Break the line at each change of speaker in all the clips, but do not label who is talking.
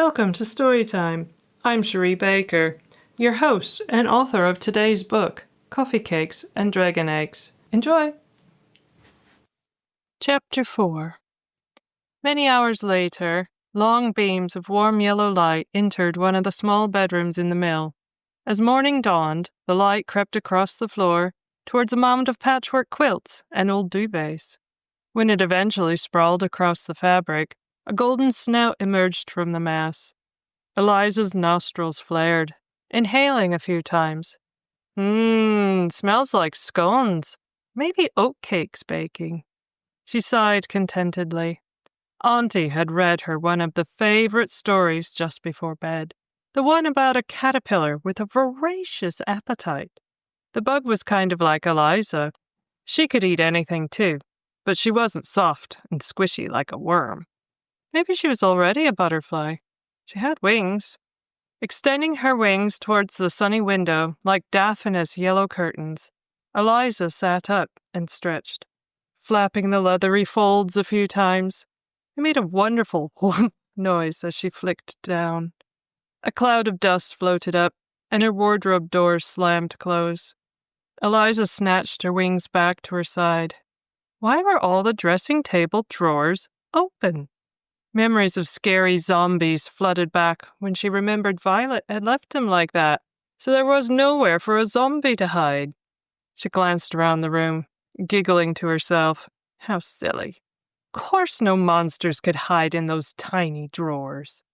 Welcome to Storytime. I'm Cherie Baker, your host and author of today's book, Coffee Cakes and Dragon Eggs. Enjoy! Chapter 4. Many hours later, long beams of warm yellow light entered one of the small bedrooms in the mill. As morning dawned, the light crept across the floor towards a mound of patchwork quilts and old duvets. When it eventually sprawled across the fabric, a golden snout emerged from the mass. Eliza's nostrils flared, inhaling a few times. Smells like scones. Maybe oatcakes baking. She sighed contentedly. Auntie had read her one of the favorite stories just before bed, the one about a caterpillar with a voracious appetite. The bug was kind of like Eliza. She could eat anything too, but she wasn't soft and squishy like a worm. Maybe she was already a butterfly. She had wings. Extending her wings towards the sunny window like daphne's yellow curtains, Eliza sat up and stretched, flapping the leathery folds a few times. It made a wonderful whoomp noise as she flicked down. A cloud of dust floated up, and her wardrobe doors slammed close. Eliza snatched her wings back to her side. Why were all the dressing table drawers open? Memories of scary zombies flooded back when she remembered Violet had left him like that, so there was nowhere for a zombie to hide. She glanced around the room, giggling to herself. How silly. Of course no monsters could hide in those tiny drawers.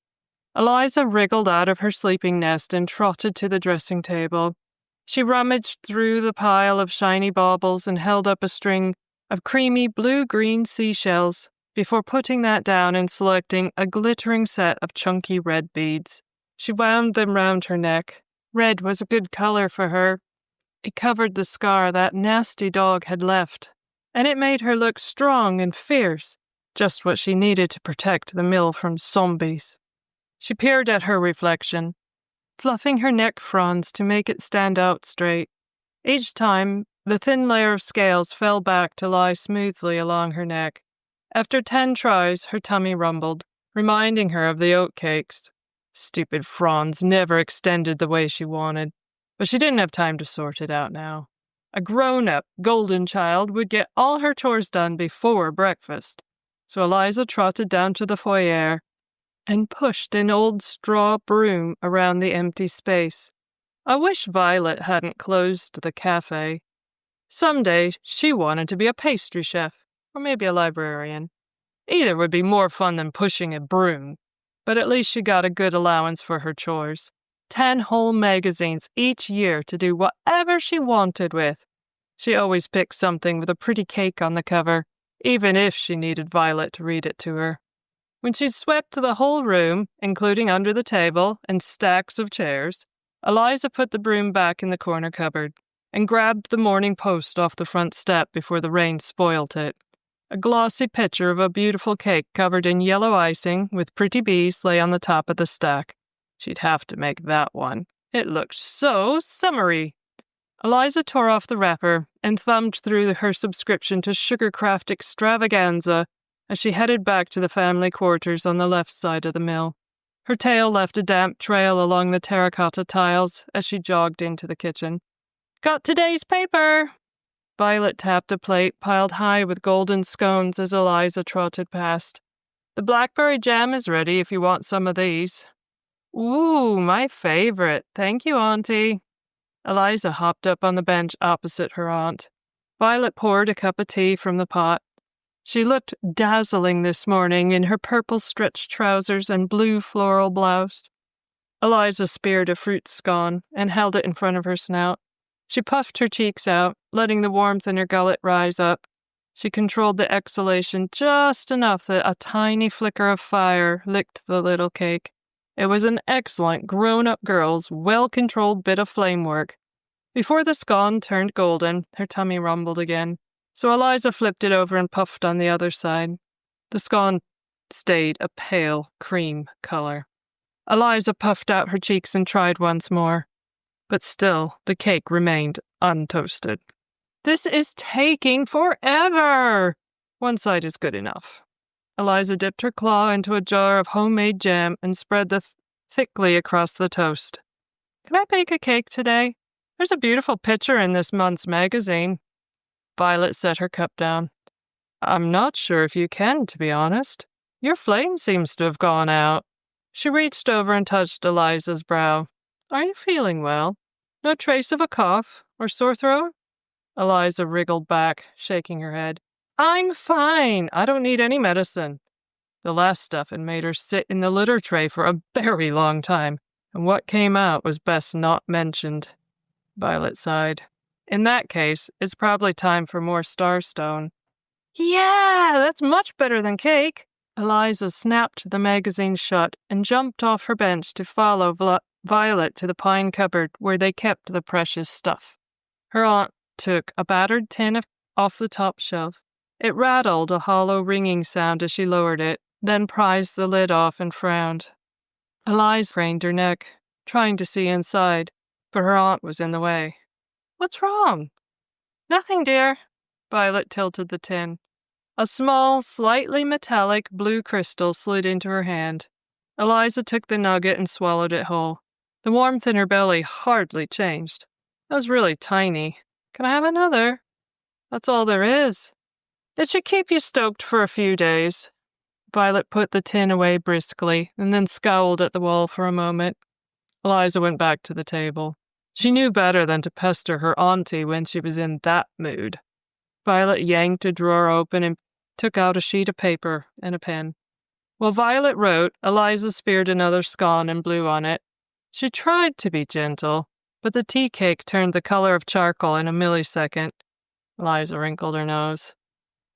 Eliza wriggled out of her sleeping nest and trotted to the dressing table. She rummaged through the pile of shiny baubles and held up a string of creamy blue-green seashells before putting that down and selecting a glittering set of chunky red beads. She wound them round her neck. Red was a good color for her. It covered the scar that nasty dog had left, and it made her look strong and fierce, just what she needed to protect the mill from zombies. She peered at her reflection, fluffing her neck fronds to make it stand out straight. Each time, the thin layer of scales fell back to lie smoothly along her neck. After 10 tries, her tummy rumbled, reminding her of the oatcakes. Stupid fronds never extended the way she wanted, but she didn't have time to sort it out now. A grown-up, golden child would get all her chores done before breakfast, so Eliza trotted down to the foyer and pushed an old straw broom around the empty space. I wish Violet hadn't closed the cafe. Someday she wanted to be a pastry chef, or maybe a librarian. Either would be more fun than pushing a broom, but at least she got a good allowance for her chores. 10 whole magazines each year to do whatever she wanted with. She always picked something with a pretty cake on the cover, even if she needed Violet to read it to her. When she swept the whole room, including under the table and stacks of chairs, Eliza put the broom back in the corner cupboard and grabbed the Morning Post off the front step before the rain spoilt it. A glossy picture of a beautiful cake covered in yellow icing with pretty bees lay on the top of the stack. She'd have to make that one. It looked so summery. Eliza tore off the wrapper and thumbed through her subscription to Sugarcraft Extravaganza as she headed back to the family quarters on the left side of the mill. Her tail left a damp trail along the terracotta tiles as she jogged into the kitchen. "Got today's paper!" Violet tapped a plate piled high with golden scones as Eliza trotted past. "The blackberry jam is ready if you want some of these." "Ooh, my favorite. Thank you, Auntie." Eliza hopped up on the bench opposite her aunt. Violet poured a cup of tea from the pot. She looked dazzling this morning in her purple stretched trousers and blue floral blouse. Eliza speared a fruit scone and held it in front of her snout. She puffed her cheeks out, letting the warmth in her gullet rise up. She controlled the exhalation just enough that a tiny flicker of fire licked the little cake. It was an excellent grown-up girl's well-controlled bit of flame work. Before the scone turned golden, her tummy rumbled again, so Eliza flipped it over and puffed on the other side. The scone stayed a pale cream color. Eliza puffed out her cheeks and tried once more. But still, the cake remained untoasted. "This is taking forever!" "One side is good enough." Eliza dipped her claw into a jar of homemade jam and spread thickly across the toast. Can I bake a cake today? There's a beautiful picture in this month's magazine. Violet set her cup down. I'm not sure if you can, to be honest. Your flame seems to have gone out. She reached over and touched Eliza's brow. Are you feeling well? No trace of a cough or sore throat? Eliza wriggled back, shaking her head. I'm fine. I don't need any medicine. The last stuff had made her sit in the litter tray for a very long time, and what came out was best not mentioned. Violet sighed. In that case, it's probably time for more Starstone. Yeah, that's much better than cake. Eliza snapped the magazine shut and jumped off her bench to follow Violet to the pine cupboard where they kept the precious stuff. Her aunt took a battered tin off the top shelf. It rattled a hollow ringing sound as she lowered it, then prized the lid off and frowned. Eliza craned her neck, trying to see inside, but her aunt was in the way. What's wrong? Nothing, dear. Violet tilted the tin. A small, slightly metallic blue crystal slid into her hand. Eliza took the nugget and swallowed it whole. The warmth in her belly hardly changed. It was really tiny. Can I have another? That's all there is. It should keep you stoked for a few days. Violet put the tin away briskly and then scowled at the wall for a moment. Eliza went back to the table. She knew better than to pester her auntie when she was in that mood. Violet yanked a drawer open and took out a sheet of paper and a pen. While Violet wrote, Eliza speared another scone and blew on it. She tried to be gentle, but the tea cake turned the color of charcoal in a millisecond. Eliza wrinkled her nose.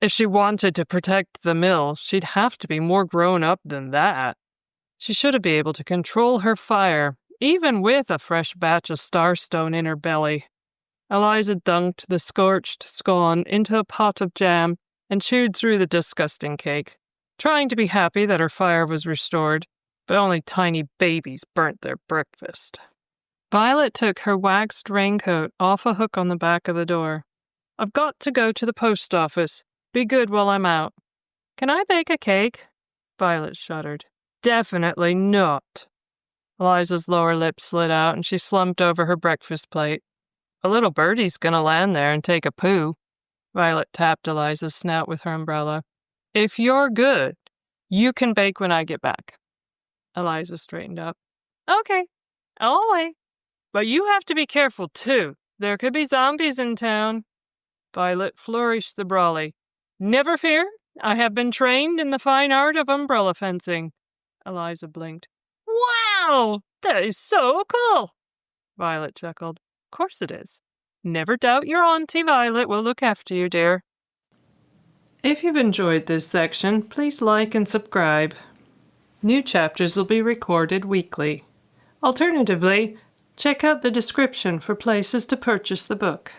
If she wanted to protect the mill, she'd have to be more grown up than that. She should be able to control her fire, even with a fresh batch of Starstone in her belly. Eliza dunked the scorched scone into a pot of jam and chewed through the disgusting cake, trying to be happy that her fire was restored, but only tiny babies burnt their breakfast. Violet took her waxed raincoat off a hook on the back of the door. I've got to go to the post office. Be good while I'm out. Can I bake a cake? Violet shuddered. Definitely not. Eliza's lower lip slid out and she slumped over her breakfast plate. A little birdie's gonna land there and take a poo. Violet tapped Eliza's snout with her umbrella. If you're good, you can bake when I get back. Eliza straightened up. Okay, I'll wait. But you have to be careful, too. There could be zombies in town. Violet flourished the brolly. Never fear, I have been trained in the fine art of umbrella fencing. Eliza blinked. Wow, that is so cool. Violet chuckled. Of course it is. Never doubt your Auntie Violet will look after you, dear. If you've enjoyed this section, please like and subscribe. New chapters will be recorded weekly. Alternatively, check out the description for places to purchase the book.